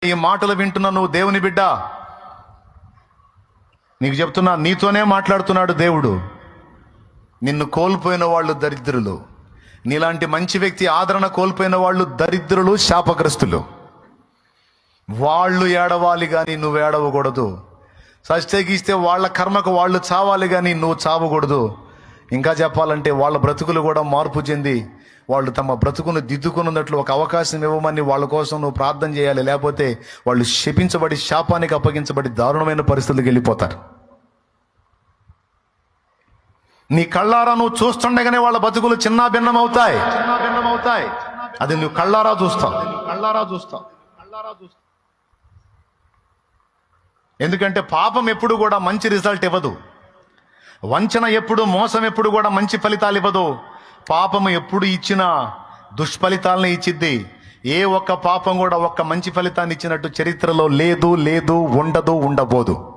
ఈ మాటలు వింటున్న నువ్వు దేవుని బిడ్డ, నీకు చెప్తున్నా, నీతోనే మాట్లాడుతున్నాడు దేవుడు. నిన్ను కోల్పోయిన వాళ్ళు దరిద్రులు, నీలాంటి మంచి వ్యక్తి ఆదరణ కోల్పోయిన వాళ్ళు దరిద్రులు, శాపగ్రస్తులు. వాళ్ళు ఏడవాలి కానీ నువ్వు ఏడవకూడదు. సస్తగిస్తే వాళ్ళ కర్మకు వాళ్ళు చావాలి కానీ నువ్వు చావకూడదు. ఇంకా చెప్పాలంటే వాళ్ళ బ్రతుకులు కూడా మార్పు చెంది వాళ్ళు తమ బ్రతుకును దిద్దుకున్నట్లు ఒక అవకాశం ఇవ్వమని వాళ్ళ కోసం నువ్వు ప్రార్థన చేయాలి. లేకపోతే వాళ్ళు శపించబడి శాపానికి అప్పగించబడి దారుణమైన పరిస్థితులకు వెళ్ళిపోతారు. నీ కళ్ళారా నువ్వు చూస్తుండగానే వాళ్ళ బతుకులు చిన్న భిన్నం అవుతాయి. అది నువ్వు కళ్ళారా చూస్తావు. ఎందుకంటే పాపం ఎప్పుడు కూడా మంచి రిజల్ట్ ఇవ్వదు. వంచన ఎప్పుడు, మోసం ఎప్పుడు కూడా మంచి ఫలితాలు ఇవ్వదు. పాపము ఎప్పుడు ఇచ్చినా దుష్ఫలితాలను ఇచ్చిద్ది. ఏ ఒక్క పాపం కూడా ఒక్క మంచి ఫలితాన్ని ఇచ్చినట్టు చరిత్రలో లేదు, ఉండబోదు.